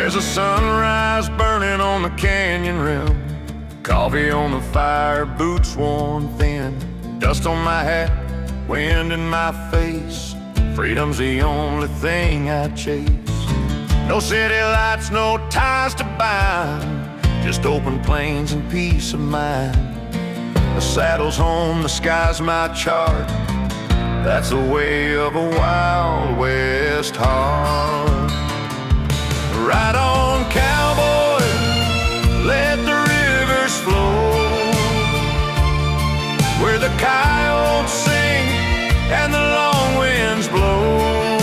There's a sunrise burning on the canyon rim, coffee on the fire, boots worn thin, dust on my hat, wind in my face. Freedom's the only thing I chase. No city lights, no ties to bind, just open plains and peace of mind. The saddle's home, the sky's my chart. That's the way of a Wild West heart. Ride on, cowboy, let the rivers flow, where the coyotes sing and the long winds blow.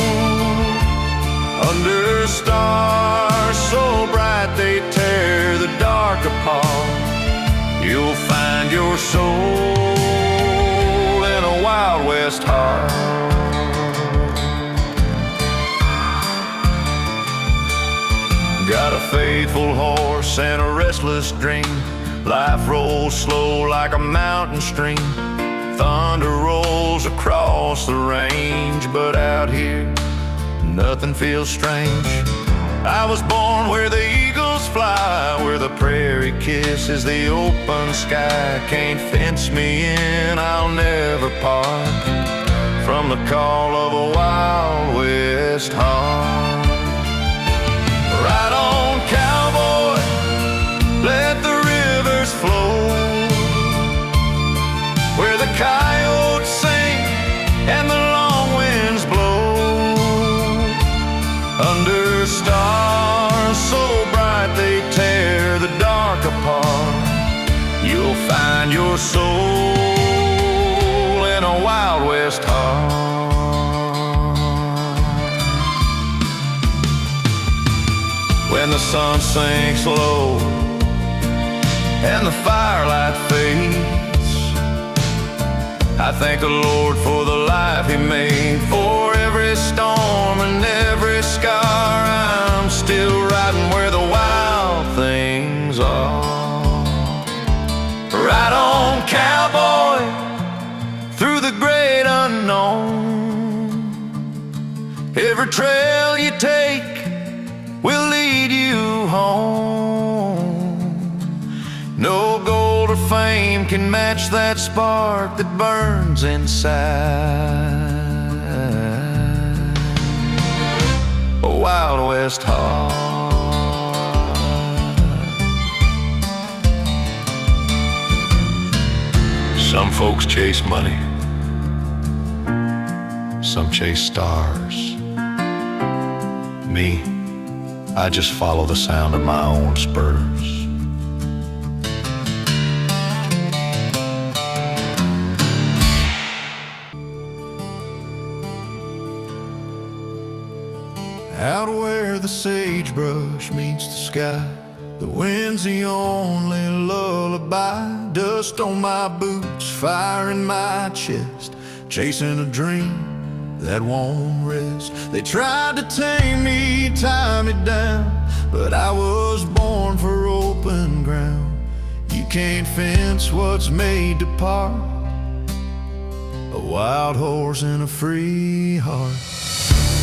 Under stars so bright they tear the dark apart, you'll find your soul in a Wild West heart. Got a faithful horse and a restless dream. Life rolls slow like a mountain stream. Thunder rolls across the range, but out here nothing feels strange. I was born where the eagles fly, where the prairie kisses the open sky. Can't fence me in, I'll never part from the call of a Wild West heart. Ride on, cowboy, let the rivers flow, where the coyotes sing and the long winds blow. Under stars so bright they tear the dark apart, you'll find your soul in a Wild West heart. When the sun sinks low and the firelight fades, I thank the Lord for the life He made. For every storm and every scar, I'm still riding where the wild things are. Ride on, cowboy, through the great unknown. Every trail you take will lead you home. No gold or fame can match that spark that burns inside a Wild West heart. Some folks chase money, some chase stars. Me, I just follow the sound of my own spurs. Out where the sagebrush meets the sky, the wind's the only lullaby. Dust on my boots, fire in my chest, chasing a dream that won't rest. They tried to tame me, tie me down, but I was born for open ground. You can't fence what's made to part, a wild horse and a free heart.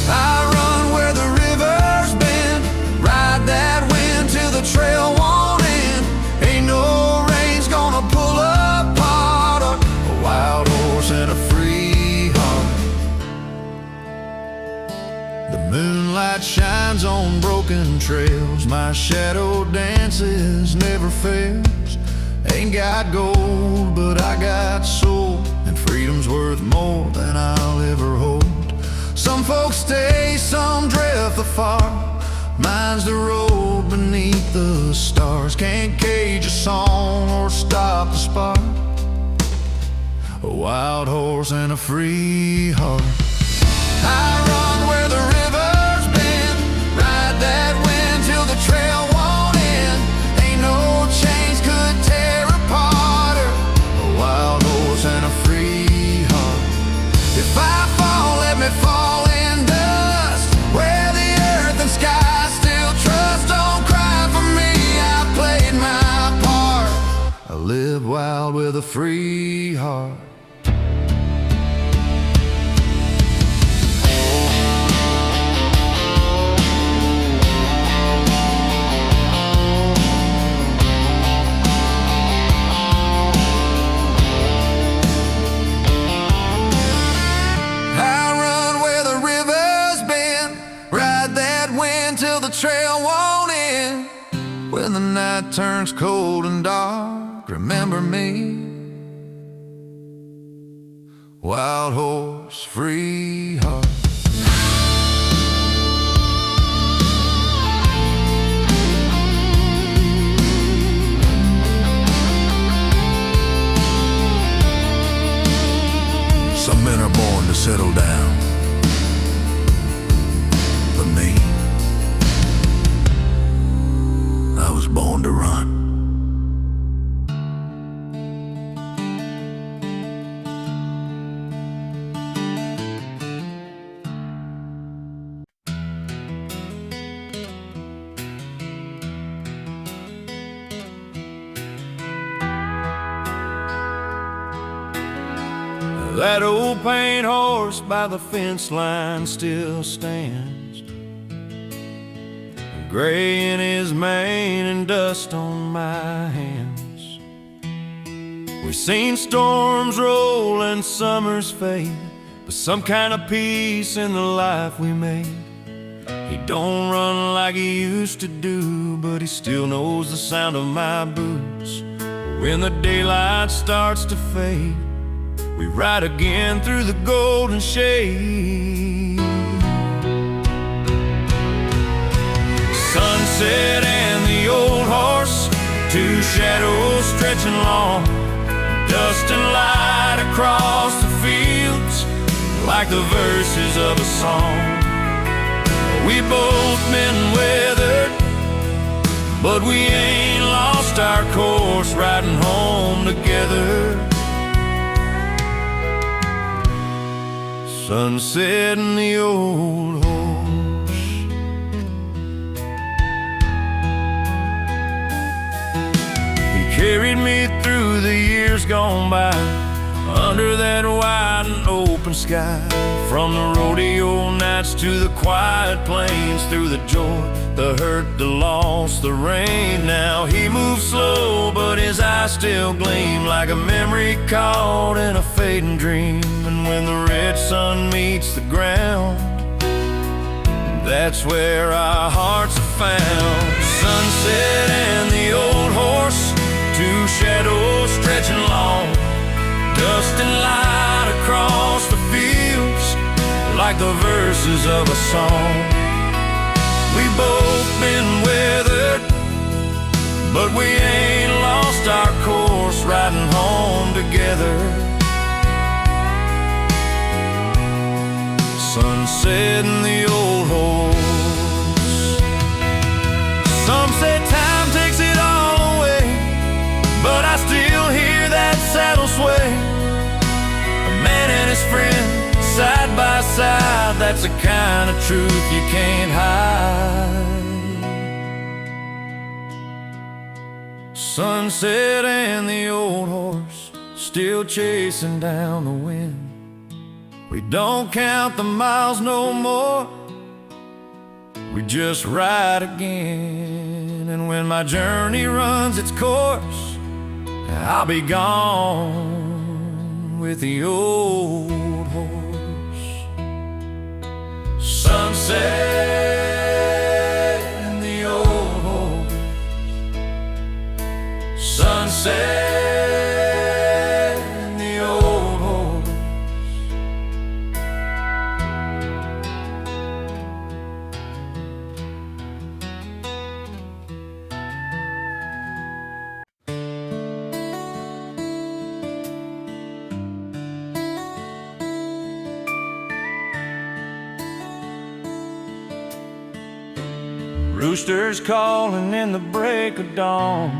I run where the river's bend, ride that wind till the trail won't end. Ain't no rain's gonna pull apart a wild horse and a free heart. The moonlight shines on broken trails, my shadow dances, never fails. Ain't got gold, but I got soul, and freedom's worth more than I'll ever hold. Some folks stay, some drift afar. Mine's the road beneath the stars. Can't cage a song or stop the spark, a wild horse and a free heart. I run where the river's bend, ride that wind till the trail won't end. Ain't no chains could tear apart her, a wild horse and a free heart. If I fall, let me fall in dust, where the earth and sky still trust. Don't cry for me, I played my part. I live wild with a free heart. night turns cold and dark, remember me. Wild horse, free heart. Some men are born to settle down, but me, I was born to run. That old paint horse by the fence line still stands, gray in his mane and dust on my hands. We've seen storms roll and summers fade, but some kind of peace in the life we made. He don't run like he used to do, but he still knows the sound of my boots. When the daylight starts to fade, we ride again through the golden shade. Sunset and the old horse, two shadows stretching long, dust and light across the fields like the verses of a song. We both been weathered, but we ain't lost our course, riding home together. Sunset and the old horse. He carried me through the years gone by, under that wide and open sky. From the rodeo nights to the quiet plains, through the joy, the hurt, the loss, the rain. Now he moves slow, but his eyes still gleam like a memory caught in a fading dream. And when the red sun meets the ground, that's where our hearts are found. Sunset and the old horse, two shadows stretching long, dust and light across the fields like the verses of a song. We both been weathered, but we ain't lost our course, riding home together. Sunset and the old horse. Some say time takes it all away, but I still hear that saddle sway. A man and his friend side by side, that's the kind of truth you can't hide. Sunset and the old horse, still chasing down the wind. We don't count the miles no more, we just ride again. And when my journey runs its course, I'll be gone with the old horse. Sunset and the old horse. Sunset and the old horse. Roosters calling in the break of dawn,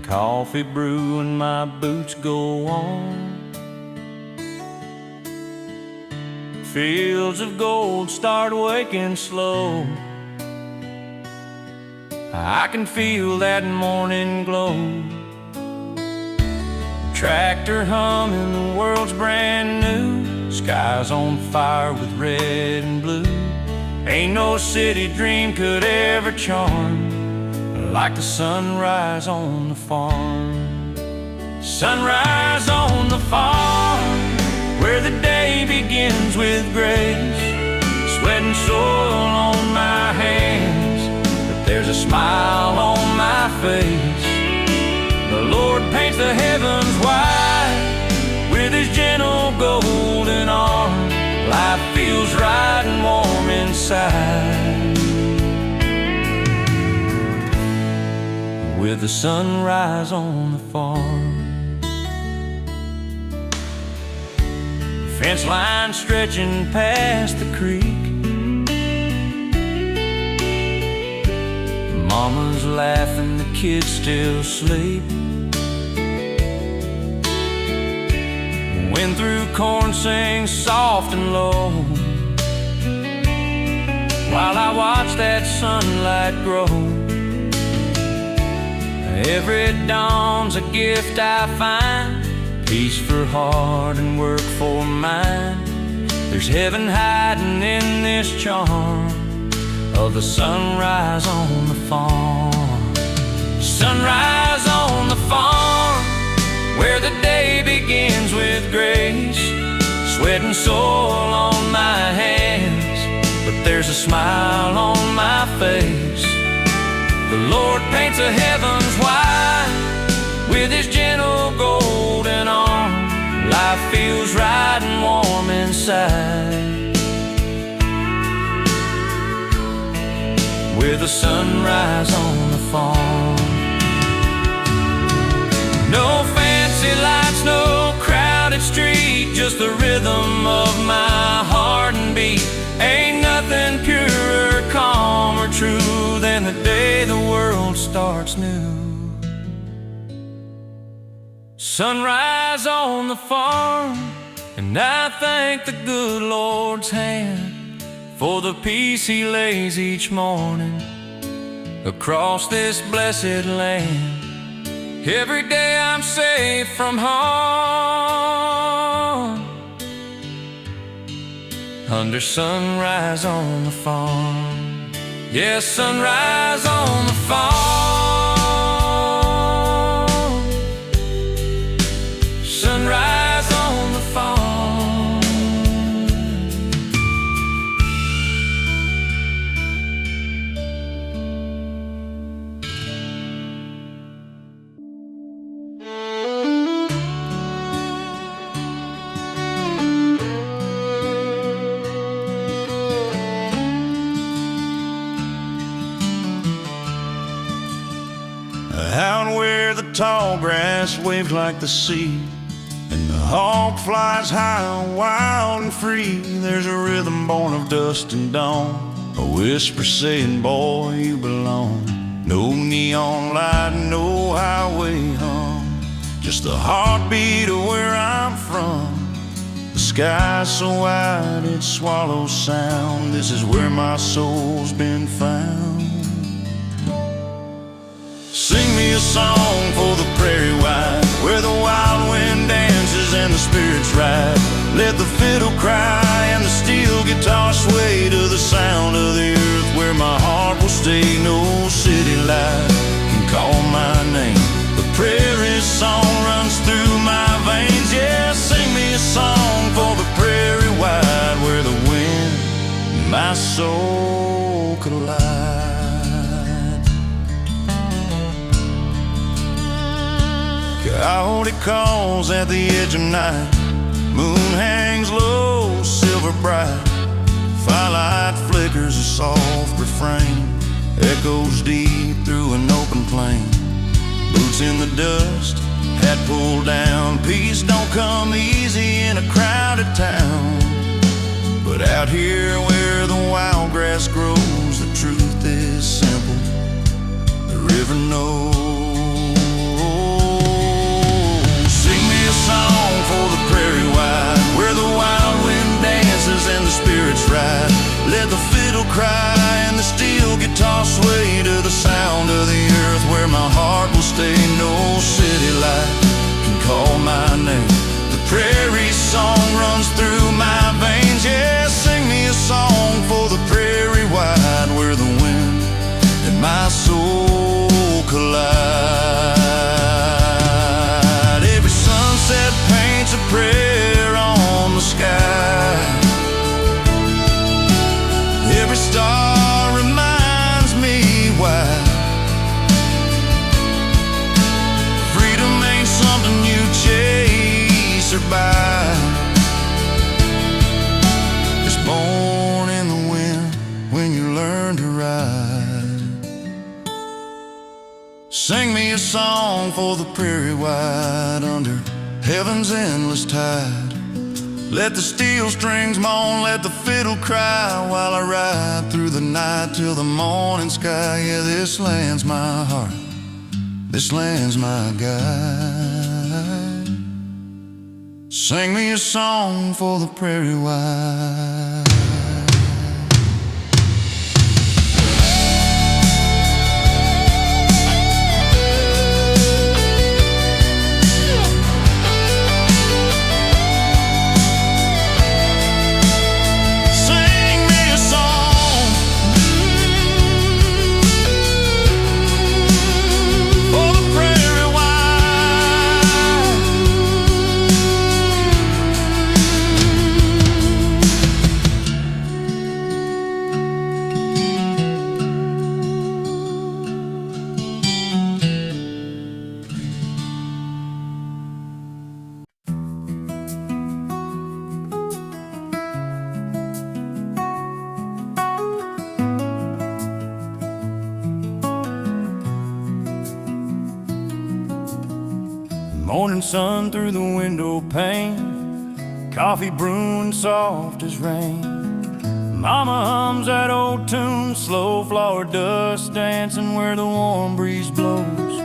coffee brewing, my boots go on. Fields of gold start waking slow, I can feel that morning glow. Tractor humming, the world's brand new, skies on fire with red and blue. Ain't no city dream could ever charm like the sunrise on the farm. Sunrise on the farm, where the begins with grace, sweat and soil on my hands. smile on my face. The Lord paints the heavens white with His gentle golden arm. Life feels right and warm inside with the sunrise on the farm. Fence line stretching past the creek, Mama's laughing, the kids still sleep. Wind through corn sings soft and low, while I watch that sunlight grow. Every dawn's a gift I find, peace for heart and work for mind. There's heaven hiding in this charm of the sunrise on the farm. Sunrise on the farm, where the day begins with grace. Sweat and soil on my hands, but there's a smile on my face. The Lord paints the heavens white with His gentle golden arm. Life feels right and warm inside with the sunrise on the farm. No fancy lights, no crowded street, just the rhythm of my heart and beat. Ain't nothing purer, calmer, true than the day the world starts new. Sunrise on the farm, and I thank the good Lord's hand for the peace He lays each morning across this blessed land. Every day I'm safe from harm under sunrise on the farm. Yes, sunrise on the farm. Sunrise on the farm. Out where the tall grass waves like the sea, and the hawk flies high, wild and free, there's a rhythm born of dust and dawn, a whisper saying, boy, you belong. No neon light, no highway hum, just the heartbeat of where I'm from. The sky's so wide it swallows sound. This is where my soul's been found. Sing me a song for the prairie wide, where the wild wind dances and the spirits ride. Let the fiddle cry and the steel guitar sway to the sound of the earth, where my heart will stay. No city light can call my name. The prairie song runs through my veins. Yeah, sing me a song for the prairie wide, where the wind and my soul collide. Coyote calls at the edge of night, moon hangs low, silver bright, firelight flickers a soft refrain, echoes deep through an open plain. Boots in the dust, hat pulled down, peace don't come easy in a crowded town. But out here where the wild grass grows, the truth is simple, the river knows. Song for the prairie wide, where the wild wind dances and the spirits ride. Let the fiddle cry and the steel guitar sway to the sound of the earth, where my heart will stay. No city light can call my name. The prairie song runs through my veins. Yeah, sing me a song for the prairie wide, where the wind and my soul collide. Sunset paints a prayer on the sky. Every star reminds me why song for the prairie wide under heaven's endless tide. Let the steel strings moan, let the fiddle cry, while I ride through the night till the morning sky. Yeah, this land's my heart, this land's my guide. Sing me a song for the prairie wide. Morning sun through the window pane, coffee brewing soft as rain. Mama hums that old tune, slow flower dust dancing where the warm breeze blows.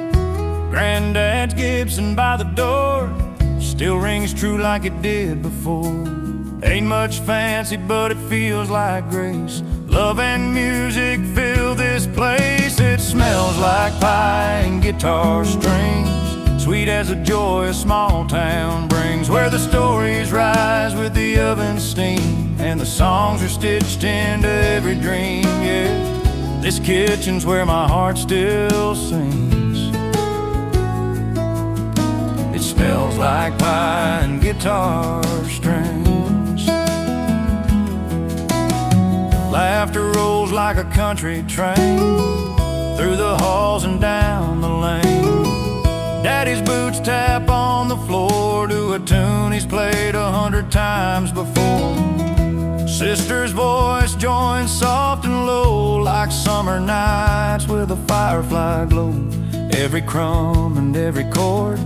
Granddad's Gibson by the door still rings true like it did before. Ain't much fancy, but it feels like grace. Love and music fill this place. It smells like pie and guitar strings, sweet as the joy a small town brings, where the stories rise with the oven steam and the songs are stitched into every dream. Yeah, this kitchen's where my heart still sings. It smells like pie and guitar strings. Laughter rolls like a country train through the halls and down the lane. Daddy's boots tap on the floor to a tune he's played 100 times before. Sister's voice joins soft and low like summer nights with a firefly glow. Every crumb and every chord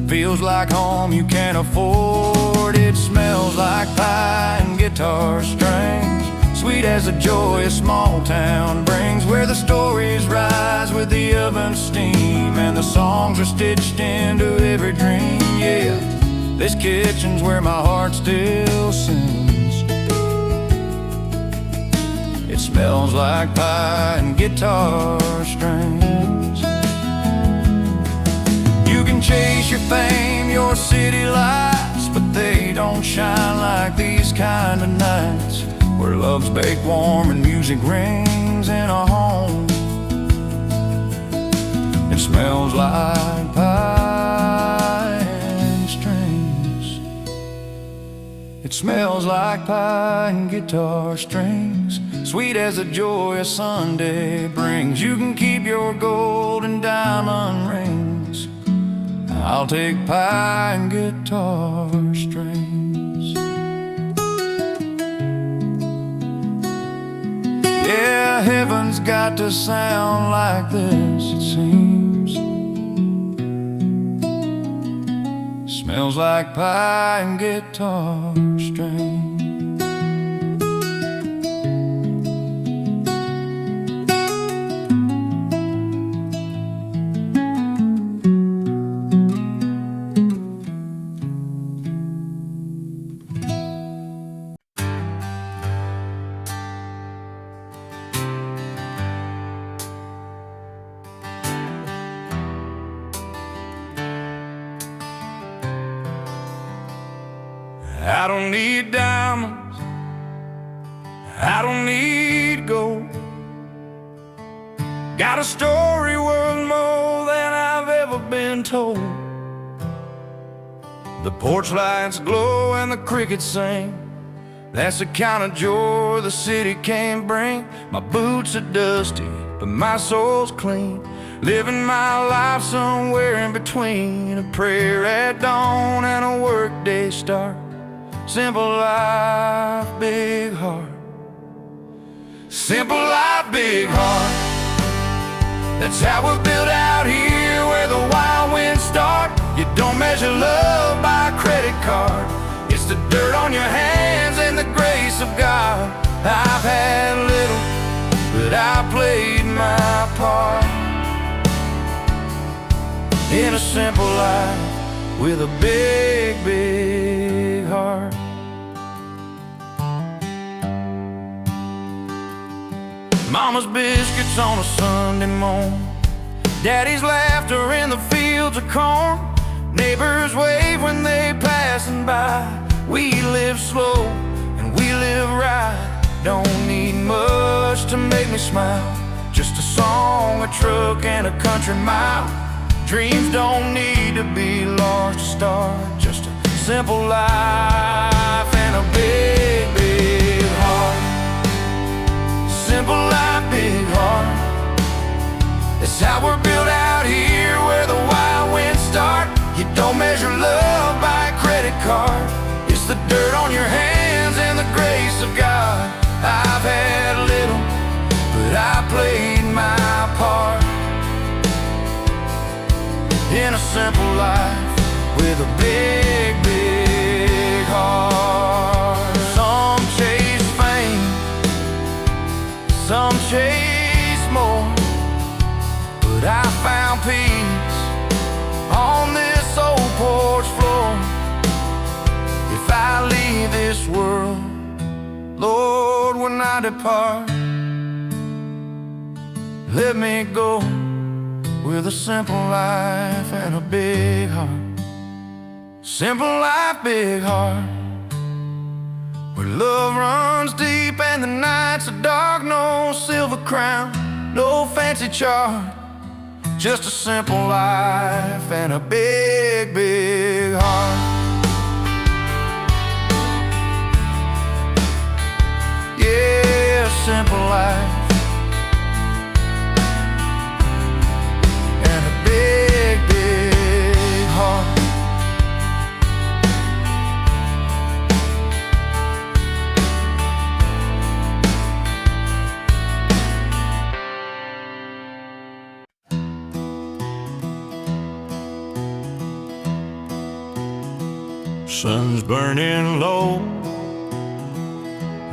feels like home you can't afford. It smells like pie and guitar strings, sweet as the joy a small town brings, where the stories rise with the oven steam and the songs are stitched into every dream. Yeah, this kitchen's where my heart still sings. It smells like pie and guitar strings. You can chase your fame, your city lights, but they don't shine like these kind of nights, where love's baked warm and music rings in a home. It smells like pie and strings. It smells like pie and guitar strings, sweet as the joy a Sunday brings. You can keep your gold and diamond rings, I'll take pie and guitar strings. Yeah, heaven's got to sound like this, it seems. Smells like pie and guitar strings. I don't need diamonds, I don't need gold. Got a story worth more than I've ever been told. The porch lights glow and the crickets sing, that's the kind of joy the city can't bring. My boots are dusty, but my soul's clean, living my life somewhere in between a prayer at dawn and a workday start. Simple life, big heart. Simple life, big heart. That's how we're built out here, where the wild wind start. You don't measure love by a credit card. It's the dirt on your hands and the grace of God. I've had little, but I played my part in a simple life with a big, big heart. Mama's biscuits on a Sunday morning, Daddy's laughter in the fields of corn, neighbors wave when they passing by. We live slow and we live right. Don't need much to make me smile, just a song, a truck, and a country mile. Dreams don't need to be large to start, just a simple life and a big, big heart. Simple life, big heart. That's how we're built out here where the wild winds start. You don't measure love by a credit card. It's the dirt on your hands and the grace of God. I've had little, but I played my part in a simple life with a big, big heart. Some chase fame, some chase more, but I found peace on this old porch floor. If I leave this world, Lord, when I depart, let me go with a simple life and a big heart. Simple life, big heart, where love runs deep and the nights are dark. No silver crown, no fancy chart, just a simple life and a big, big heart. Yeah, simple life and a big, big heart. Sun's burning low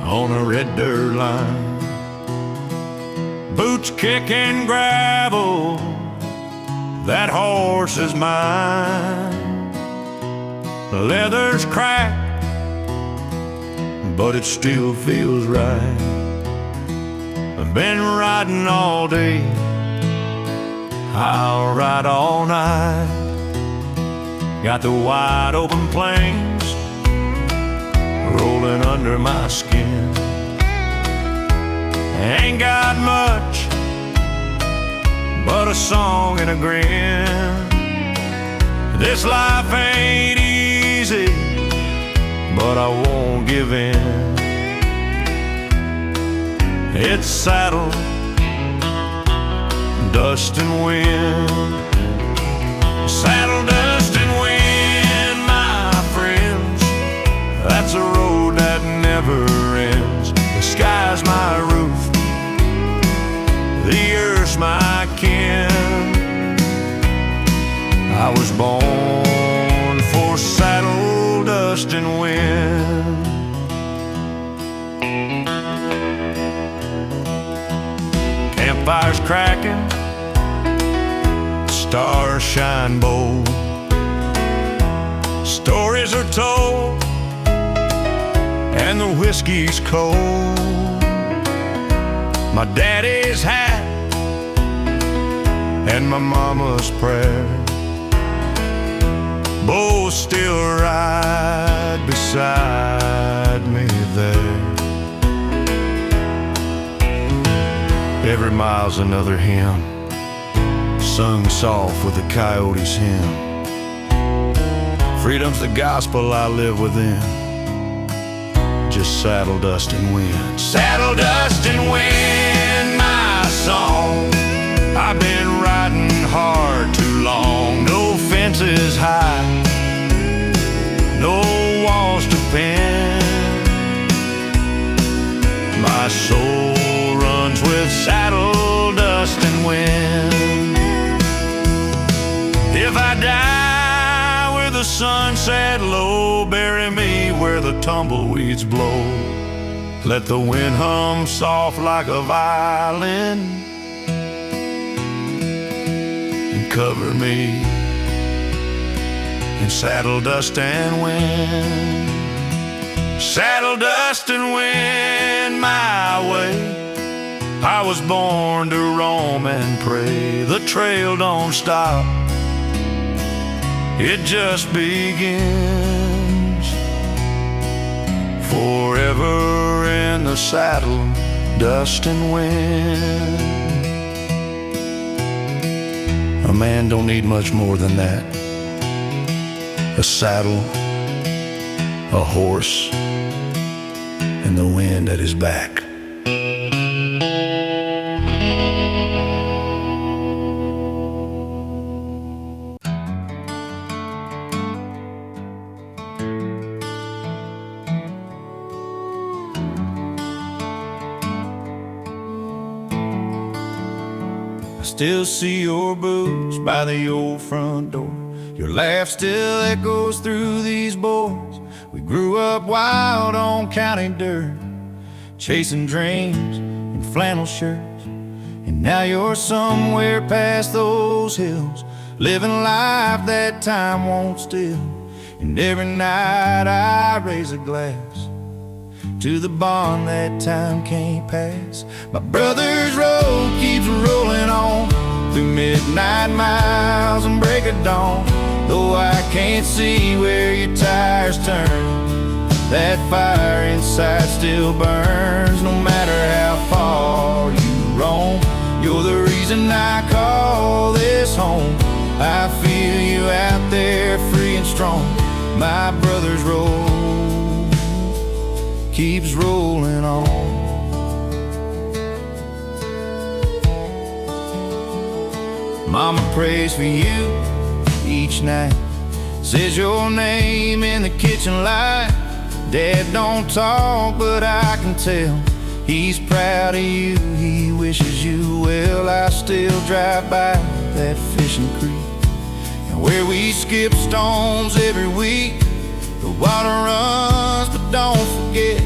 on a red dirt line, boots kicking gravel, that horse is mine. The leather's cracked, but it still feels right. I've been riding all day, I'll ride all night. Got the wide open plains rolling under my skin. Ain't got much but a song and a grin. This life ain't easy, but I won't give in. It's saddle, dust and wind. Saddle, dust and wind, my friends. That's a road that never ends. The sky's my roof, the earth's my kin. I was born for saddle, dust and wind. Campfires cracking, stars shine bold. Stories are told and the whiskey's cold. My daddy's hat and my mama's prayer both still ride beside me there. Every mile's another hymn, sung soft with the coyote's hymn. Freedom's the gospel I live within, just saddle, dust and wind. Saddle, dust and wind, my song. I've been riding hard too long. No fences high, no walls to pin. My soul runs with saddle, dust and wind. If I die sunset low, bury me where the tumbleweeds blow. Let the wind hum soft like a violin and cover me in saddle dust and wind. Saddle dust and wind my way. I was born to roam and pray. The trail don't stop, it just begins. Forever in the saddle, dust and wind. A man don't need much more than that. A saddle, a horse, and the wind at his back. I still see your boots by the old front door. Your laugh still echoes through these boards. We grew up wild on county dirt, chasing dreams in flannel shirts. And now you're somewhere past those hills, living life that time won't steal. And every night I raise a glass to the bond that time can't pass. My brother's road keeps rolling on through midnight miles and break of dawn. Though I can't see where your tires turn, that fire inside still burns. No matter how far you roam, you're the reason I call this home. I feel you out there free and strong. My brother's road keeps rolling on. Mama prays for you each night, says your name in the kitchen light. Dad don't talk, but I can tell he's proud of you, he wishes you well. I still drive by that fishing creek, and where we skip stones every week. The water runs, but don't forget,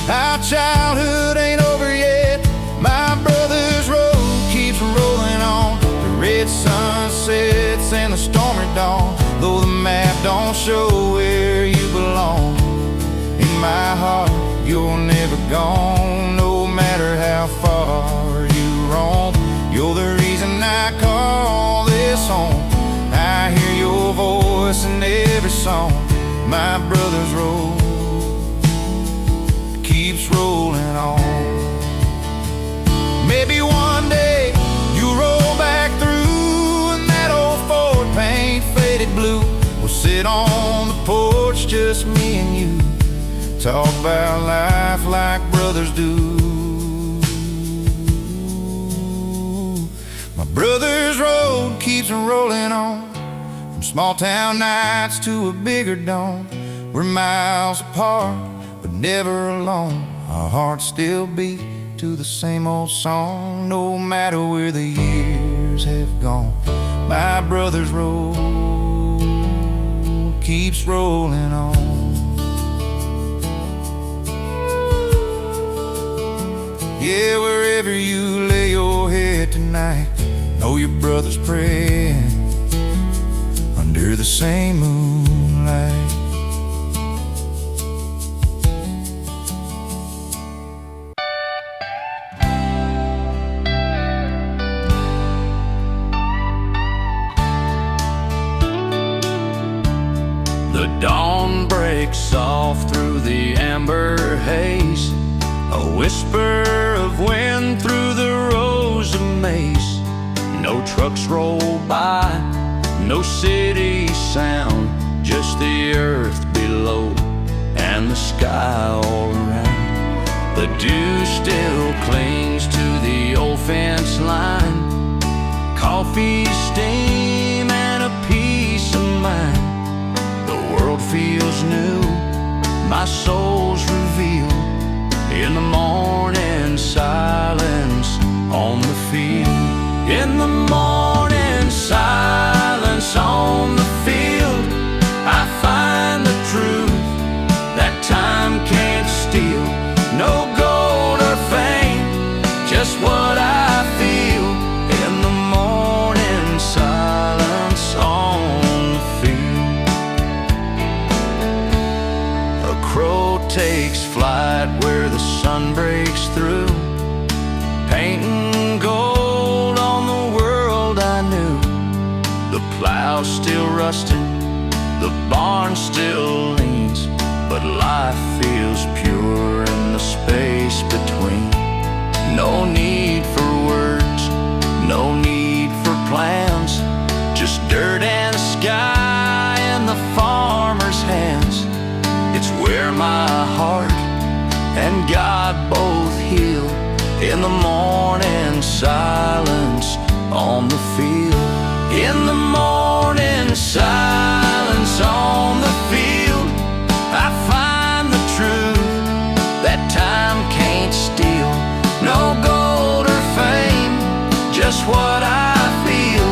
our childhood ain't over yet. My brother's road keeps rolling on. The red sunsets and the stormy dawn. Though the map don't show where you belong, in my heart you're never gone. No matter how far you roam, you're the reason I call this home. I hear your voice in every song. My brother's road keeps rolling on. Maybe one day you'll roll back through, and that old Ford paint faded blue. We'll sit on the porch, just me and you, talk about life like brothers do. My brother's road keeps rolling on, from small town nights to a bigger dawn. We're miles apart, but never alone. Our hearts still beat to the same old song. No matter where the years have gone, my brother's road keeps rolling on. Yeah, wherever you lay your head tonight, know your brother's praying under the same moonlight. The dawn breaks soft through the amber haze, a whisper of wind through the rows of maize. No trucks roll by, no city sound, just the earth below and the sky all around. The dew still clings to the old fence line, coffee steam and a peace of mind. The world feels new, my soul's revealed in the morning silence on the field. In the morning silence on the field, takes flight where the sun breaks through, painting gold on the world I knew. The plow's still rusted, the barn still leans, but life feels pure in the space between. No need for words, no need for plans, just dirt and sky in the farmer's hands. It's where my heart and God both heal, in the morning silence on the field. In the morning silence on the field, I find the truth that time can't steal. No gold or fame, just what I feel.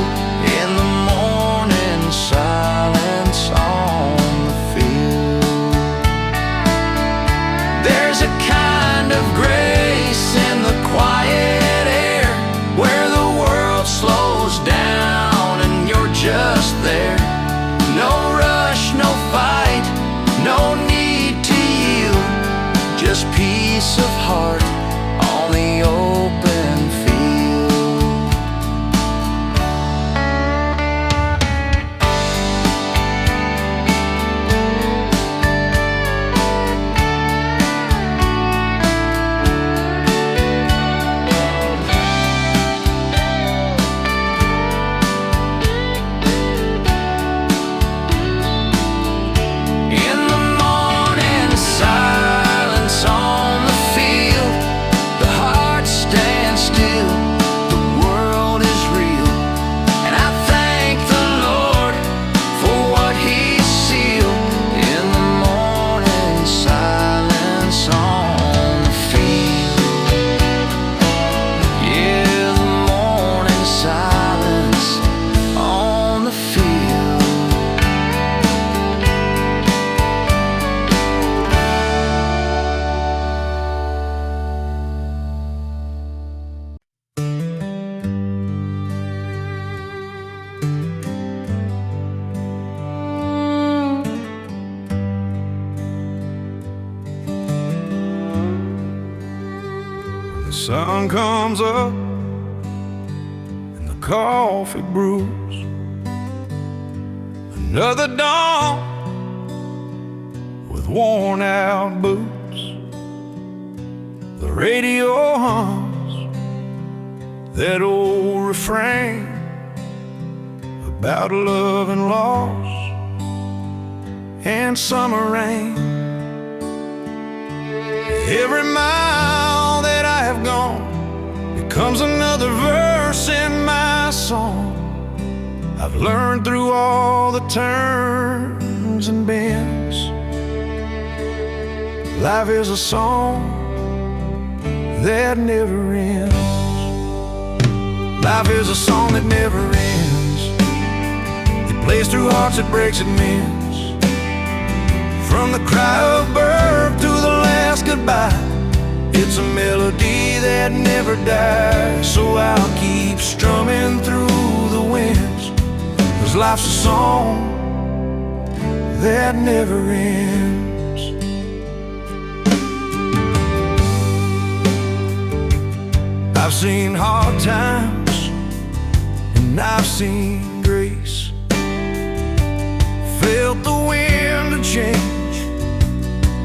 In the morning silence on the field. There's a kind of grace in the quiet air, where the world slows down and you're just there. No rush, no fight, no need to yield, just peace of heart on the open field. In the morning silence on the field, the heart stands still, the world is real. And I thank the Lord for what He sealed. In the morning silence on the field. Yeah, the morning silence on the field. The sun comes up and the coffee brews, another dawn with worn out boots. The radio hums that old refrain about love and loss and summer rain. Every mile that I have gone becomes another verse in my song. I've learned through all the turns and bends. Life is a song that never ends. Life is a song that never ends. It plays through hearts, it breaks, it mends. From the cry of birth to the last goodbye, it's a melody that never dies. So I'll keep strumming through the winds, 'cause life's a song that never ends. I've seen hard times and I've seen grace, felt the wind of change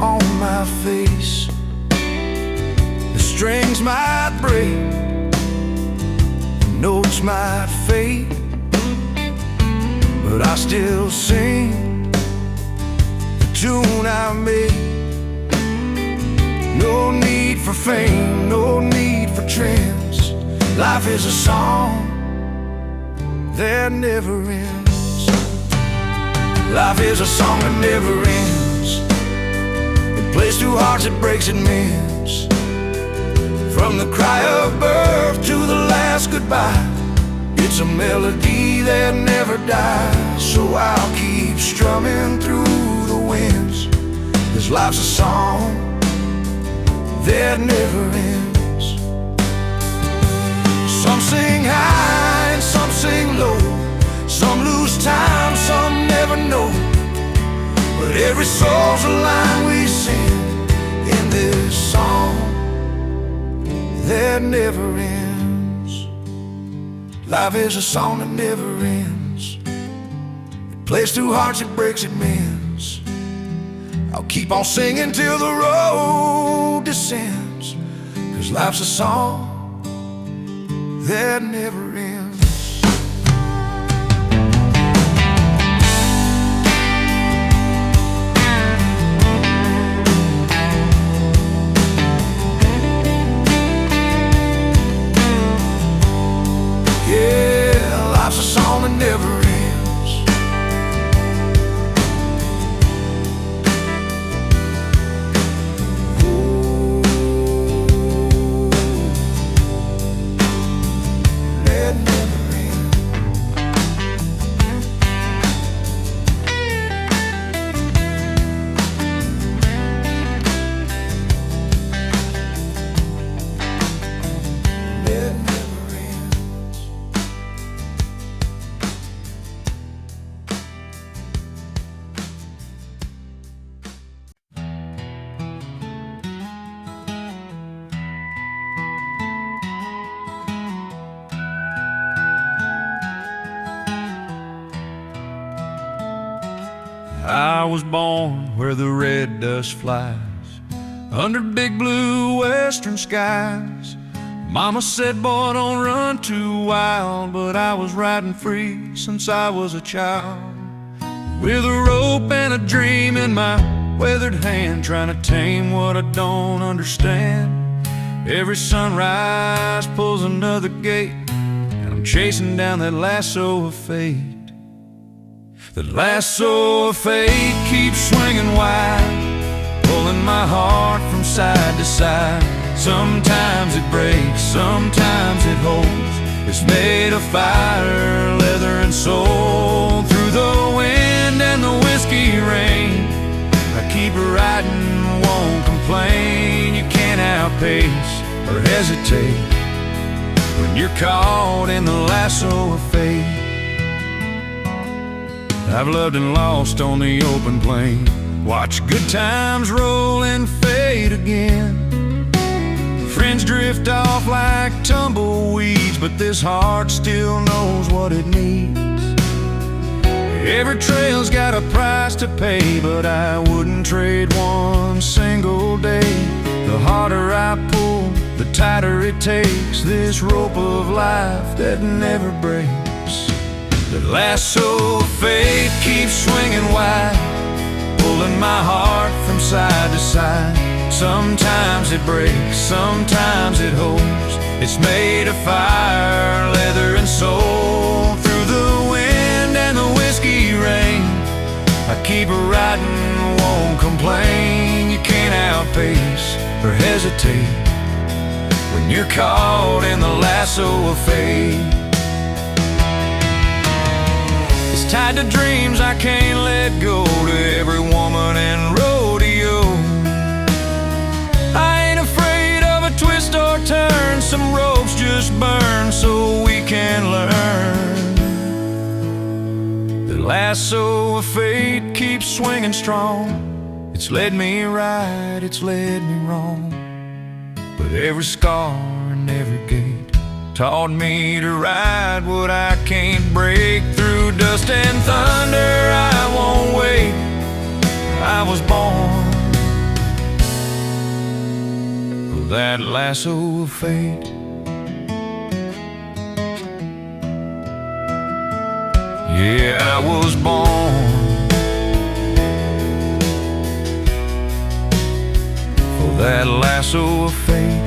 on my face. The strings might break, the notes might fade, but I still sing the tune I made. No need for fame, no need for trends. Life is a song that never ends. Life is a song that never ends. It plays through hearts, it breaks, it mends. From the cry of birth to the last goodbye, it's a melody that never dies. So I'll keep strumming through the winds, 'cause life's a song that never ends. Some sing high and some sing low, some lose time, some never know. But every soul's a line we sing, that never ends. Life is a song that never ends. It plays through hearts, it breaks, it mends. I'll keep on singing till the road descends, 'cause life's a song that never ends. Life's a song that never ends. Oh, that never ends. That never ends. I was born where the red dust flies, under big blue western skies. Mama said, boy, don't run too wild, but I was riding free since I was a child. With a rope and a dream in my weathered hand, trying to tame what I don't understand. Every sunrise pulls another gate, and I'm chasing down that lasso of fate. The lasso of fate keeps swinging wide, pulling my heart from side to side. Sometimes it breaks, sometimes it holds. It's made of fire, leather and soul. Through the wind and the whiskey rain, I keep riding, won't complain. You can't outpace or hesitate when you're caught in the lasso of fate. I've loved and lost on the open plain, watch good times roll and fade again. Friends drift off like tumbleweeds, but this heart still knows what it needs. Every trail's got a price to pay, but I wouldn't trade one single day. The harder I pull, the tighter it takes, this rope of life that never breaks. The lasso of fate keeps swinging wide, pulling my heart from side to side. Sometimes it breaks, sometimes it holds. It's made of fire, leather and soul. Through the wind and the whiskey rain, I keep riding, won't complain. You can't outpace or hesitate when you're caught in the lasso of fate. It's tied to dreams I can't let go, to every woman and rodeo. I ain't afraid of a twist or turn, some ropes just burn so we can learn. The lasso of fate keeps swinging strong. It's led me right, it's led me wrong, but every scar and every gate taught me to ride what I can't break. Through dust and thunder I won't wait. I was born for that lasso of fate. Yeah, I was born for that lasso of fate.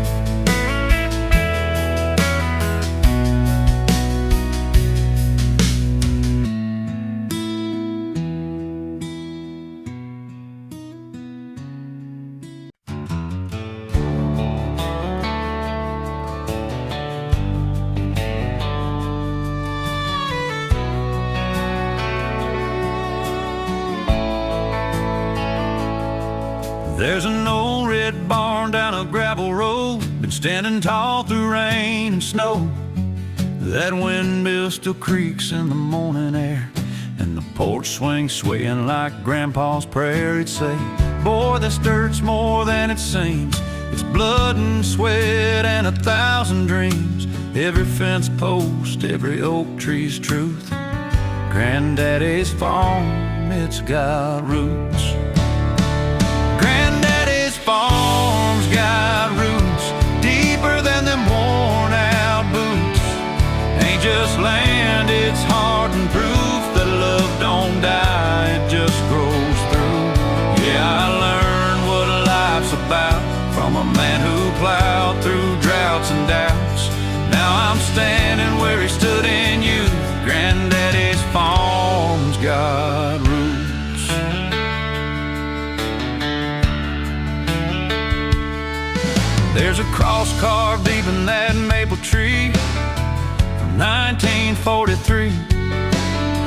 There's an old red barn down a gravel road, been standing tall through rain and snow. That windmill still creaks in the morning air, and the porch swings swaying like Grandpa's prayer. He'd say, boy, this dirt's more than it seems. It's blood and sweat and 1,000 dreams. Every fence post, every oak tree's truth. Granddaddy's farm, it's got roots. Granddaddy's farm's got roots deeper than them worn out boots. Ain't just land, it's heart and proof that love don't die, it just grows through. Yeah, I learned what life's about from a man who plowed through droughts and doubts. Now I'm standing where he stood in youth. Granddaddy's farm's got roots. There's a cross carved deep in that maple tree from 1943.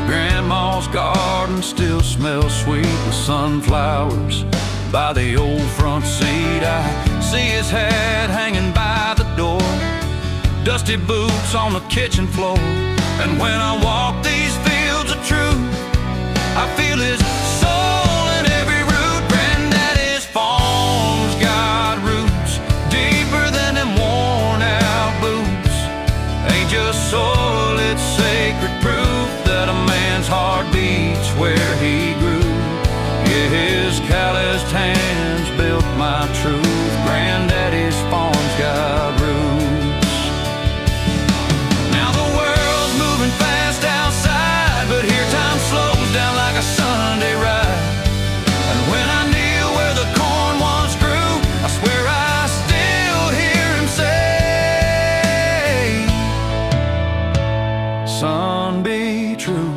Grandma's garden still smells sweet with sunflowers by the old front seat. I see his hat hanging by the door, dusty boots on the kitchen floor. And when I walk these fields of truth, I feel his soul in every root. Granddaddy's farm's got roots deeper than them worn out boots. Ain't just soil, it's sacred proof that a man's heart beats where he grew. Yeah, his calloused hands built my truth. Granddaddy's farm's got roots. Now the world's moving fast outside, but here time slows down like a Sunday ride. And when I kneel where the corn once grew, I swear I still hear him say, son, be true.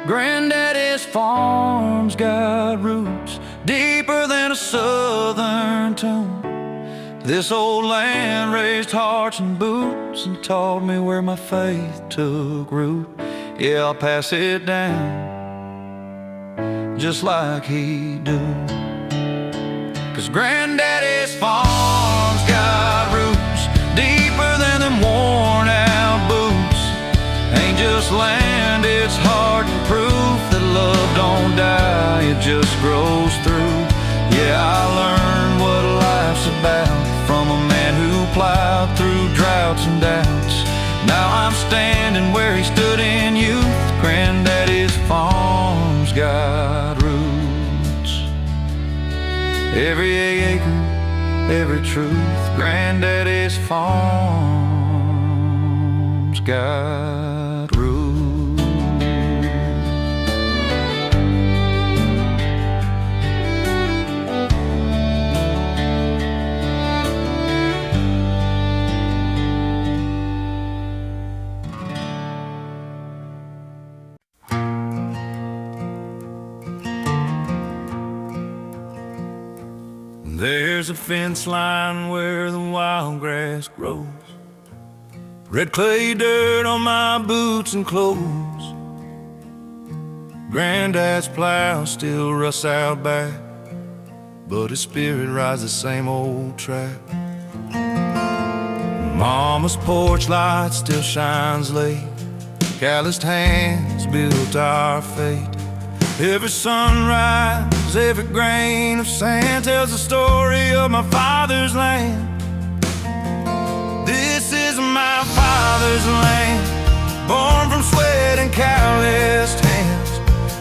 Granddaddy's farm's got roots deeper than a southern tune. This old land raised hearts and boots and taught me where my faith took root. Yeah, I'll pass it down just like he do. 'Cause Granddaddy's farm's got roots deeper than them worn out boots. Ain't just land, it's heart and proof that love don't die, it just grows through. Yeah, I learned what life's about from a man who plowed through droughts and doubts. Now I'm standing where he stood in youth. Granddaddy's farm's got roots. Every acre, every truth. Granddaddy's farm's got roots. There's a fence line where the wild grass grows, red clay dirt on my boots and clothes. Granddad's plow still rusts out back, but his spirit rides the same old track. Mama's porch light still shines late, calloused hands built our fate. Every sunrise, every grain of sand tells the story of my father's land. This is my father's land, born from sweat and calloused hands.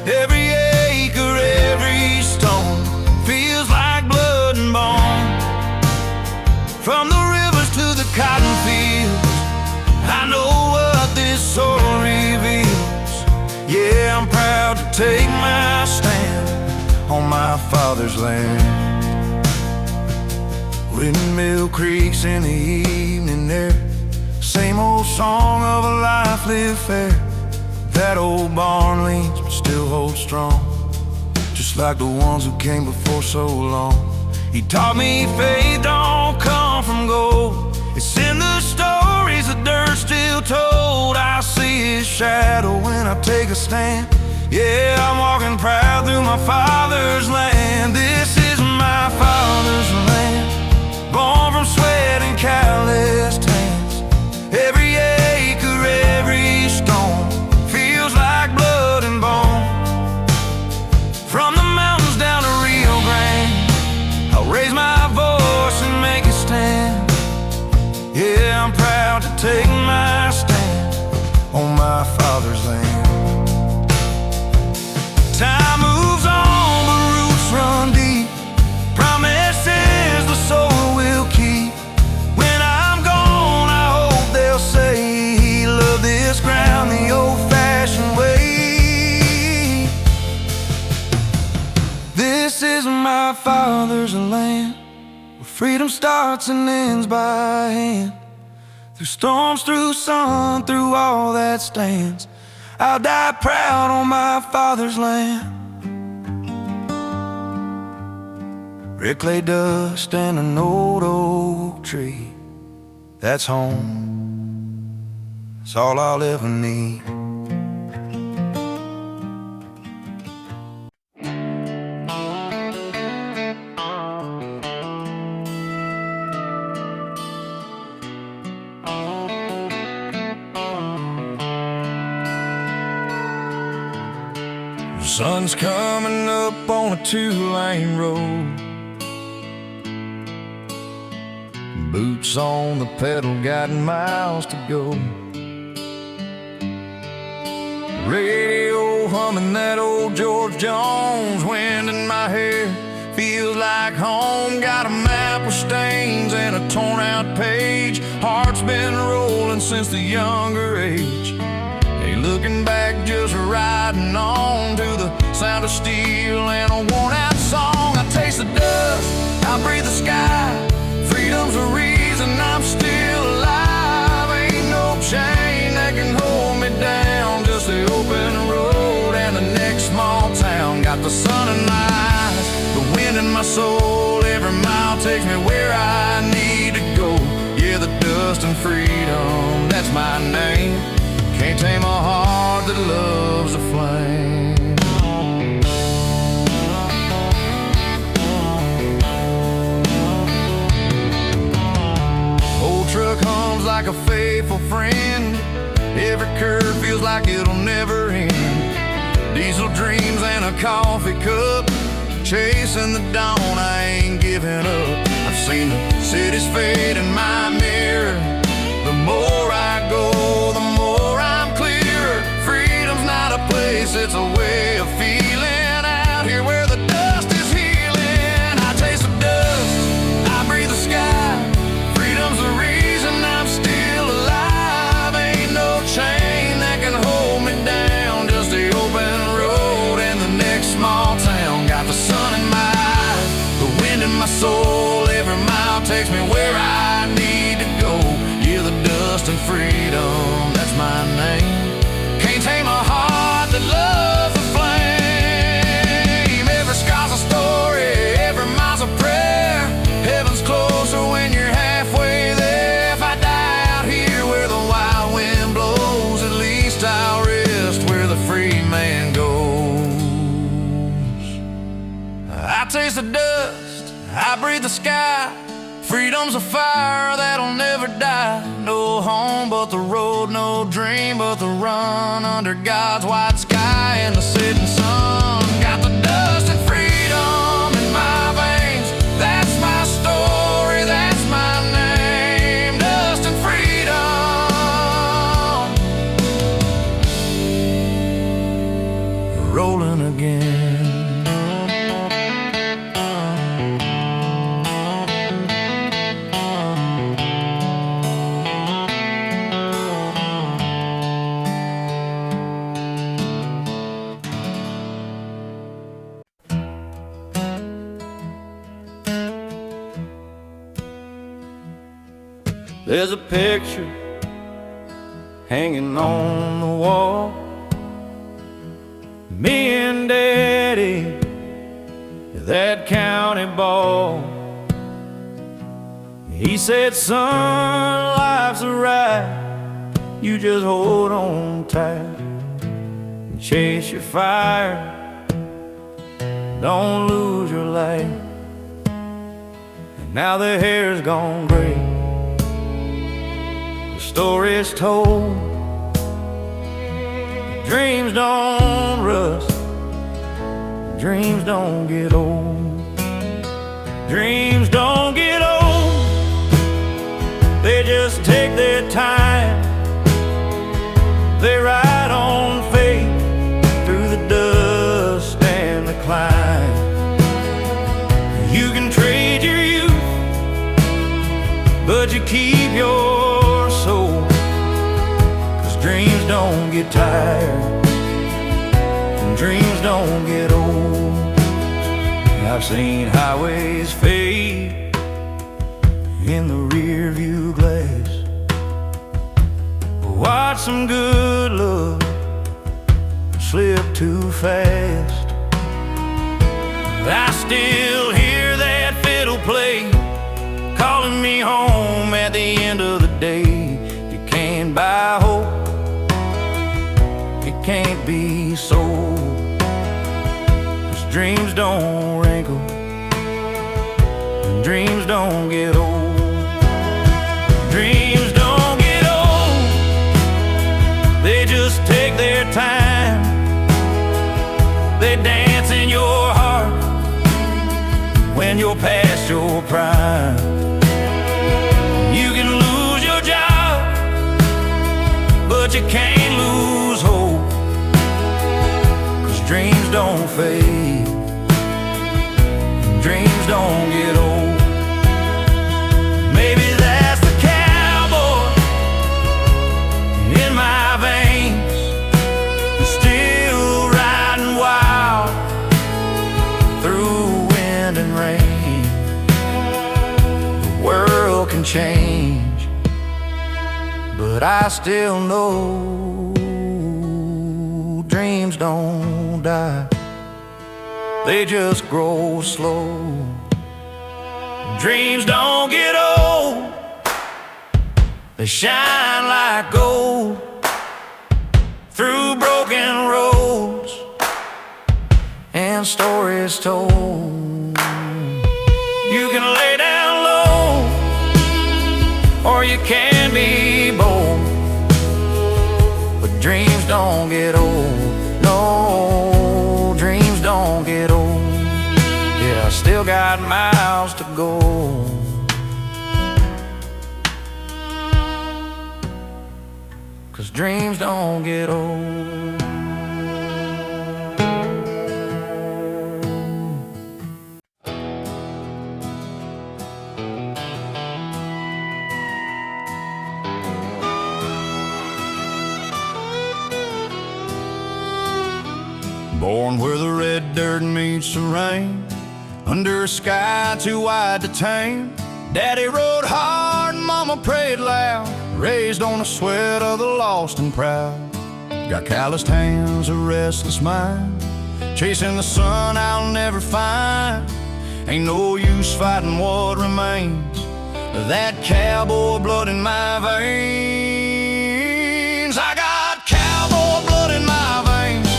Every acre, every stone feels like blood and bone. From the rivers to the cotton fields, I know what this soil reveals. Yeah, I'm proud to take my stand on my father's land. Windmill creaks in the evening air, same old song of a life lived fair. That old barn leans but still holds strong, just like the ones who came before so long. He taught me faith don't come from gold, it's in the stories the dirt still told. I see his shadow when I take a stand. Yeah, I'm walking proud through my father's land. This is my father's land, born from sweat and calloused hands. Every acre, every stone feels like blood and bone. From the mountains down to Rio Grande, I'll raise my voice This is my father's land, where freedom starts and ends by hand. Through storms, through sun, through all that stands, I'll die proud on my father's land. Red clay dust and an old oak tree, that's home, that's all I'll ever need. The sun's coming up on a two-lane road, boots on the pedal, guiding miles to go. Radio humming that old George Jones, wind in my hair, feels like home. Got a map with stains and a torn out page, heart's been rolling since the younger age. Hey, looking back, just riding on to the sound of steel and a worn out song. I taste the dust, I breathe the sky, freedom's a reason I'm still alive. Ain't no chain that can hold me down, just the open road and the next small town. Got the sun in my eyes, the wind in my soul, every mile takes me where I need to go. Yeah, the dust and freedom, that's my name. Can't tame a heart that loves a flame. Old truck hums like a faithful friend, every curve feels like it'll never end. Diesel dreams and a coffee cup, chasing the dawn, I ain't giving up. I've seen the cities fade in my mirror, the more I go, the more I'm clearer. Freedom's not a place, it's a way of feeling. Out here where the dust is healing, I taste the dust, I breathe the sky, freedom's the reason I'm still alive. Ain't no chain that can hold me down, just the open road and the next small town. Got the sun in my eyes, the wind in my soul, every mile takes me where I need to go. Yeah, the dust and freedom, that's my name. Can't tame a heart that loves a flame. Every scar's a story, every mile's a prayer. Heaven's closer when you're halfway there. If I die out here where the wild wind blows, at least I'll rest where the free man goes. I taste the dust, I breathe the sky, freedom's a fire that'll never die. No home but the road, no dream but the run, under God's white sky and the setting sun. Got the dust and freedom in my veins, that's my story, that's my name. Dust and freedom, rolling again. There's a picture hanging on the wall, me and Daddy at that county ball. He said, son, life's a ride, you just hold on tight and chase your fire, don't lose your light. And now the hair's gone gray, stories told, dreams don't rust, dreams don't get old, dreams don't get old, they just take their time, they ride on faith through the dust and the climb. You can trade your youth, but you keep your soul, 'cause dreams don't get tired and dreams don't get old. Out I've seen highways fade in the rear view glass, watch some good luck slip too fast. I still hear that fiddle play, calling me home at the end of the day. You can't buy hope, it can't be sold, 'cause dreams don't wrinkle, and dreams don't get old. Dreams don't get old, they just take their time. They dance in your heart when you're past your prime. You can lose your job, but you can't lose hope, 'cause dreams don't fade, dreams don't get old. Maybe that's the cowboy in my veins, still riding wild through wind and rain. The world can change, but I still know dreams don't die, they just grow slow. Dreams don't get old, they shine like gold through broken roads and stories told. You can lay down low, or you can be bold, but dreams don't get old. No, dreams don't get old. Yeah, I still got miles to go, 'cause dreams don't get old. Born where the red dirt meets the rain, under a sky too wide to tame. Daddy rode hard and mama prayed loud, raised on the sweat of the lost and proud. Got calloused hands, a restless mind, chasing the sun I'll never find. Ain't no use fighting what remains of that cowboy blood in my veins. I got cowboy blood in my veins,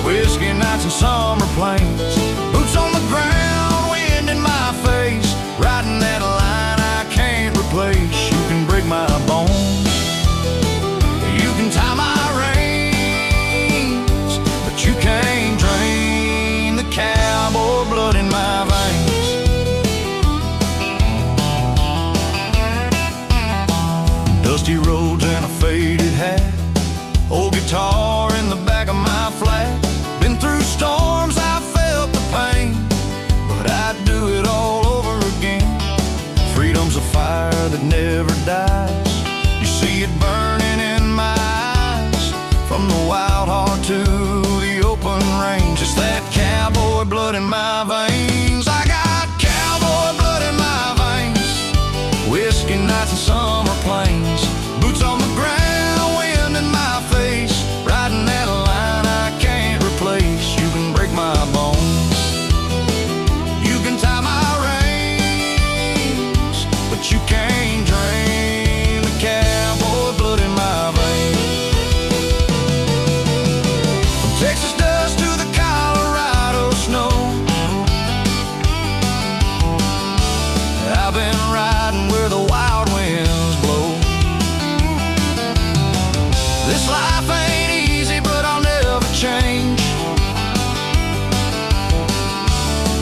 whiskey nights and summer plains, boots on the ground, wind in my face, riding that line I can't replace. You can break my bones, you can tie my reins, but you can't drain the cowboy blood in my veins. Dusty roads and a faded hat, old guitar in the back of my flat. Been through storms, I felt the pain, but I'd do it all over again. Freedom's a fire that never dies, you see it burning in my eyes. From the wild heart to the open range, it's that cowboy blood in my veins. I got cowboy blood in my veins, whiskey nights and summer plains, boots on the ground, wind in my face, riding that line I can't replace. You can break my bones, you can tie my reins, but you can't drain the cowboy blood in my veins. From Texas dust to the Colorado snow, I've been riding where the wild winds blow. This life ain't easy, but I'll never change.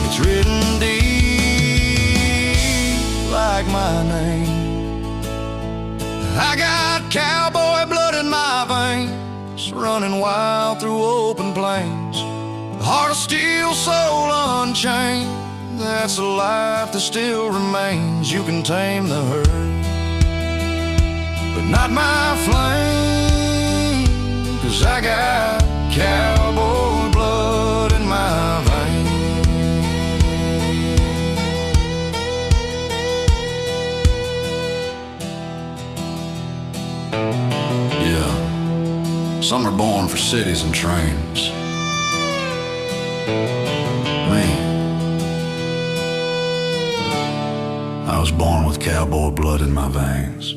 It's written deep like my name. I got cowboy blood in my veins, running wild through open plains. Heart of steel, soul unchained, that's a life that still remains. You can tame the herd, but not my flame, 'cause I got cowboy blood in my veins. Some are born for cities and trains. Me, I was born with cowboy blood in my veins.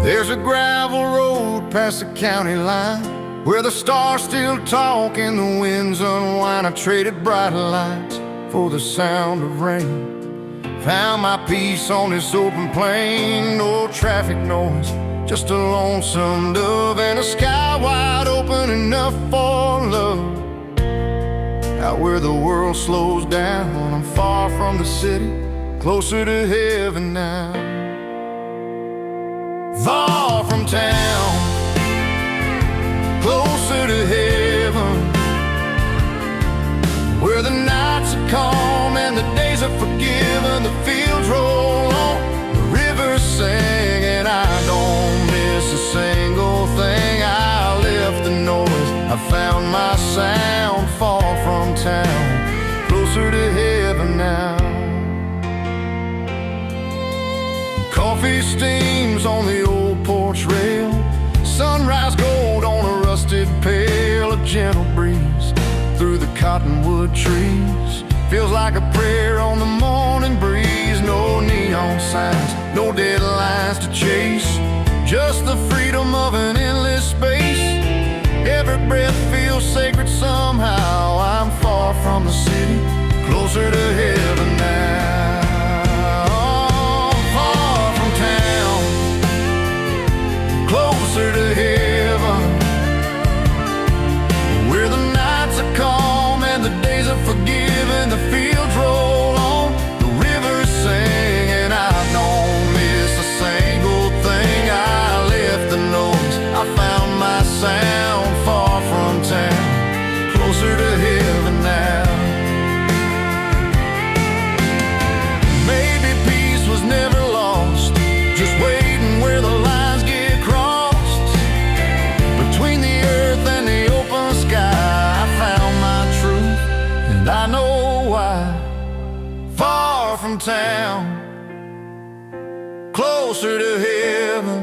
There's a gravel road past the county line where the stars still talk and the winds unwind. I traded bright lights for the sound of rain. Found my peace on this open plain. No traffic noise, just a lonesome dove and a sky wide open enough for love. Out where the world slows down, I'm far from the city, closer to heaven now. Far from town, closer to heaven, where the nights are calm and the days are forgiven. The fields roll on, the rivers sing, and I don't miss a single thing. I left the noise, I found my sound. Far from town, closer to heaven now. Coffee steams on the old porch rail, sunrise gold on a rusted pail. A gentle breeze through the cottonwood trees feels like a prayer on the morning breeze. No neon signs, no deadlines to chase, just the freedom of an endless space. Every breath feels sacred somehow. I'm far from the city, closer to heaven now. Closer to heaven, where the nights are calm and the days are forgiven. The fields roll on, the rivers sing, and I don't miss a single thing. I left the noise, I found my sound. Far from town, closer to heaven now. Maybe peace was never lost, just waiting where the lines get crossed. Between the earth and the open sky, I found my truth, and I know why. Far from town, closer to heaven,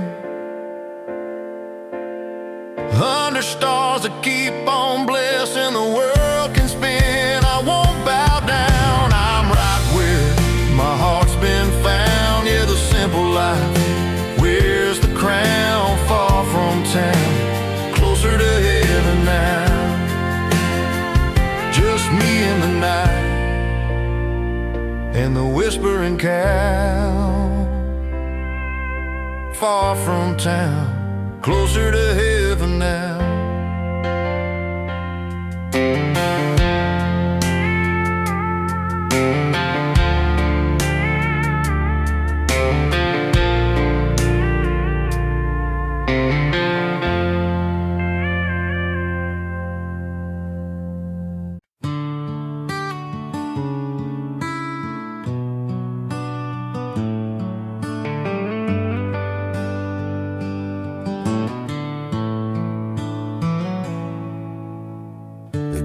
under stars that keep on blessing. The world can spin, I won't bow down. I'm right where my heart's been found. Yeah, the simple life wears the crown. Far from town, closer to heaven now. Just me in the night and the whispering cow. Far from town, closer to heaven now.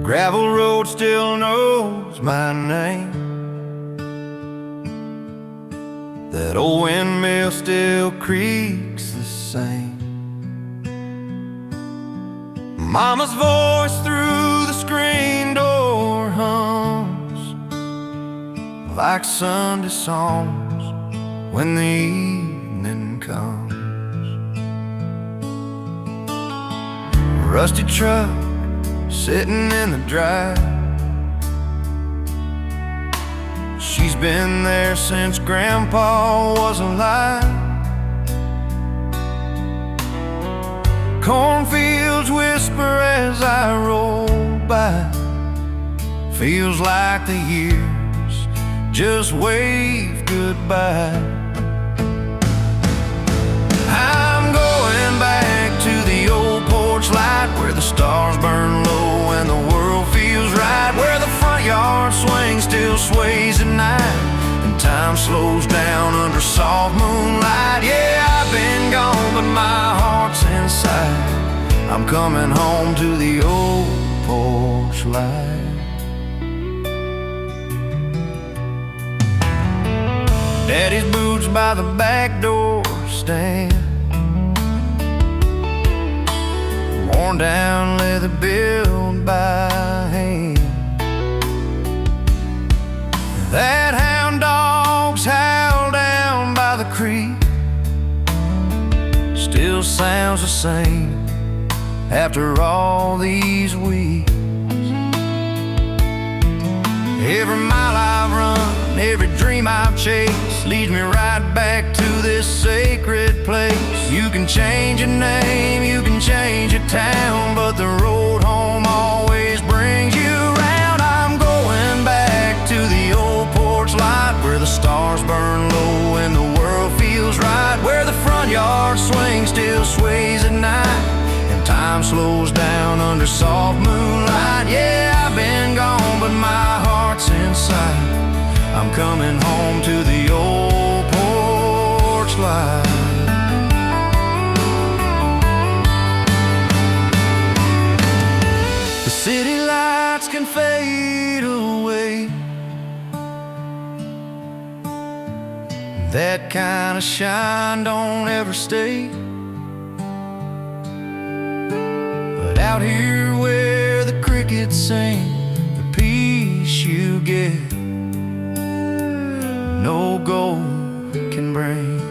Gravel road still knows my name. That old windmill still creaks the same. Mama's voice through the screen door hums like Sunday songs when the evening comes. Rusty truck sitting in the drive, she's been there since Grandpa was alive. Cornfields whisper as I roll by, Feels like the years just wave goodbye. I'm going back to the old porch light, where the stars burn low and the world feels right, where the front yard swing still sways at night and time slows down under soft moonlight. Yeah, I've been gone, but my heart's inside. I'm coming home to the old porch light. Daddy's boots by the back door stand, worn down leather built by hand. That hound dog's howl down by the creek still sounds the same after all these weeks. Every mile I've run, every dream I've chased, leads me right back to this sacred place. You can change your name, you can change your town, but the road home always brings you round. I'm going back to the old porch light, where the stars burn low and the world feels right, where the front yard swing still sways at night and time slows down under soft moonlight. Yeah, I've been gone, but my heart's inside. I'm coming home to the old porch light. The city lights can fade away, that kind of shine don't ever stay. But out here where the crickets sing, the peace you get no gold can bring.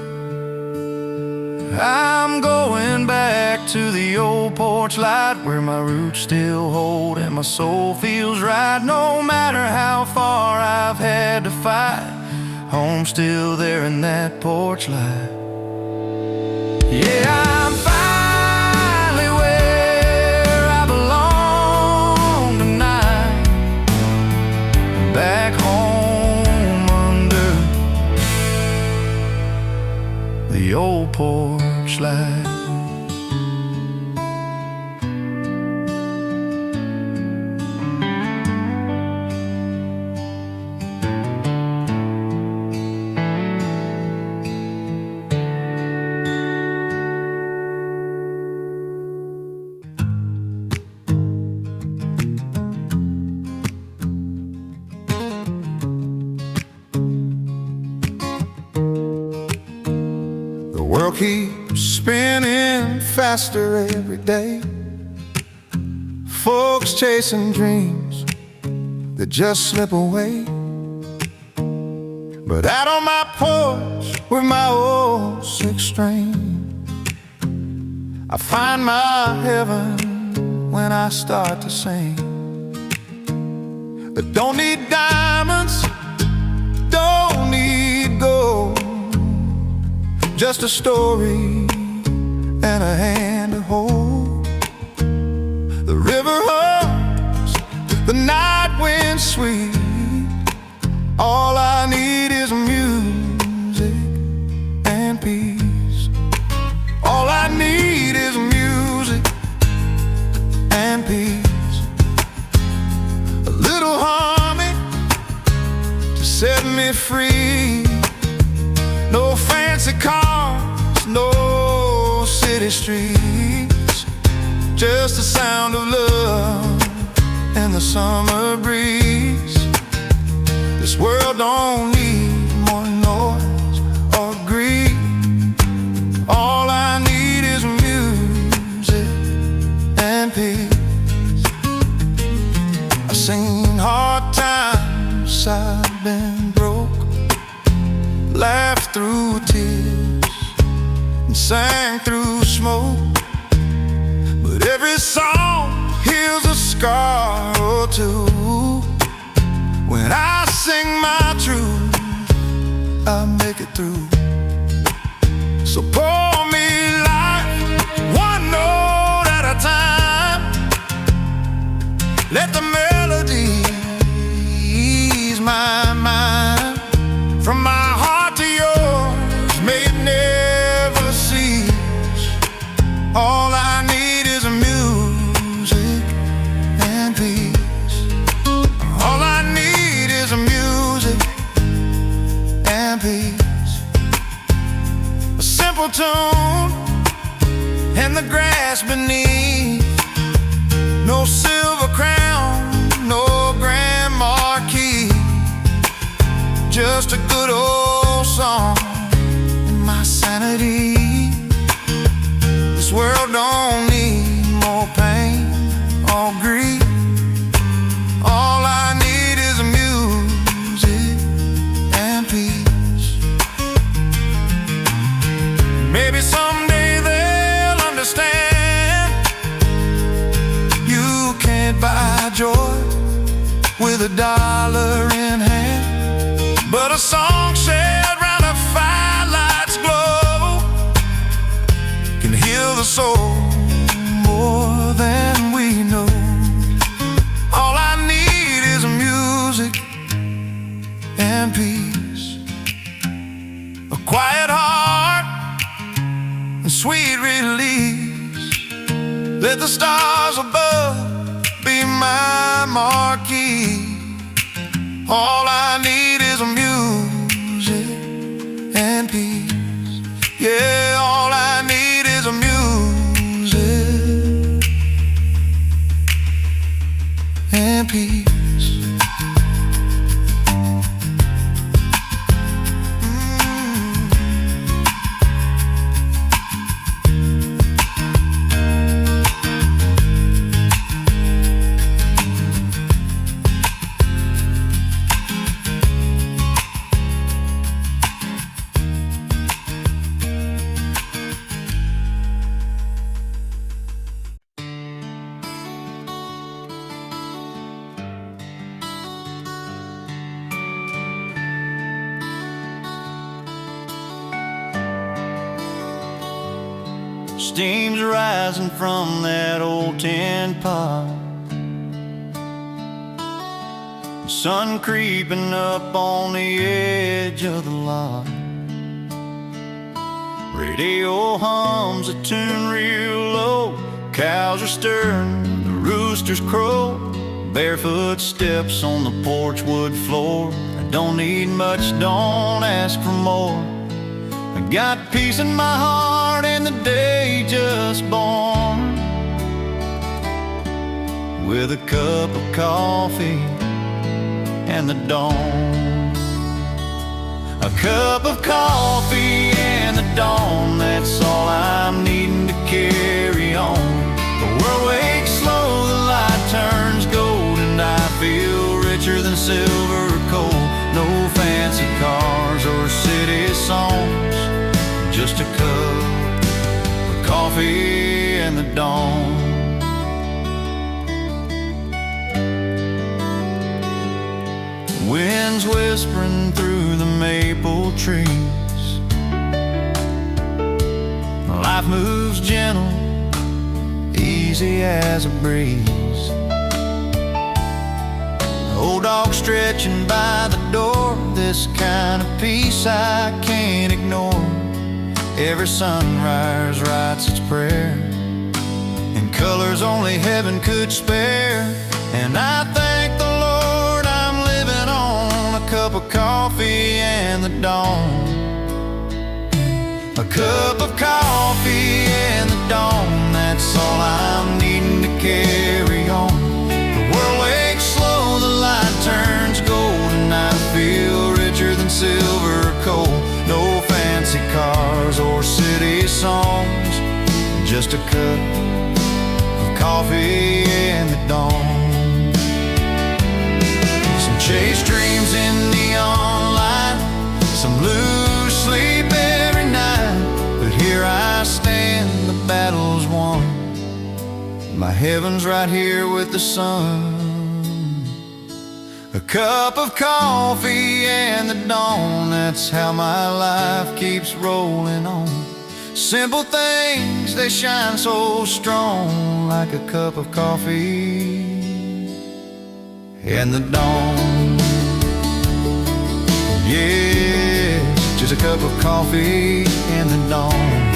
I'm going back to the old porch light, where my roots still hold and my soul feels right. No matter how far I've had to fight, home's still there in that porch light. Yeah, I'm finally where I belong tonight, back home under the old porch light. The world keeps spinning faster every day, folks chasing dreams that just slip away. But out on my porch with my old six string, I find my heaven when I start to sing. But don't need diamonds, don't need gold, just a story and a hand to hold. The river hums, the night wind sweet, all I need is music and peace. All I need is music and peace. A little humming to set me free. No fancy cars, no city streets, just the sound of love and the summer breeze. This world don't need more noise or greed. All I need is music and peace. I've seen hard times, I've been broke, laughed through tears and sang through smoke. But every song heals a scar or two. When I sing my truth, I make it through. So pour me life, one note at a time. Let the melodies my mind. From my heart to yours, may it never cease. All I need is music and peace. All I need is music and peace. A simple tune and the grass beneath. No silver crown, no grand marquee, just a good old song and my sanity. This world don't need more pain or grief. All I need is music and peace. Maybe someday they'll understand you can't buy joy with $1 in hand, but a song shared round a firelight's glow can heal the soul more than we know. All I need is music and peace, a quiet heart and sweet release. Let the stars above be my marquee. All I need is music and peace. Yeah, all I need is music and peace. Steam's rising from that old tin pot, sun creeping up on the edge of the lot. Radio hums a tune real low, cows are stirring, the roosters crow. Barefoot steps on the porch wood floor. I don't need much, don't ask for more. I got peace in my heart and the day just born, with a cup of coffee and the dawn. A cup of coffee and the dawn, that's all I'm needing to carry on. The world wakes slow, the light turns gold, and I feel richer than silver or coal. No fancy cars or city songs, just a cup of coffee and the dawn. Wind's whispering through the maple trees. Life moves gentle, easy as a breeze. Old dog stretching by the door, this kind of peace I can't ignore. Every sunrise writes its prayer in colors only heaven could spare. And I thank the Lord I'm living on a cup of coffee and the dawn. A cup of coffee and the dawn, that's all I'm needing to carry on. The world wakes slow, the light turns gold, and I feel richer than silver or coal. No fancy cars or city songs, just a cup of coffee and the dawn. Some chase dreams in neon light, some lose sleep every night. But here I stand, the battle's won, my heaven's right here with the sun. A cup of coffee and the dawn, that's how my life keeps rolling on. Simple things, they shine so strong, like a cup of coffee and the dawn. Yeah, just a cup of coffee in the dawn.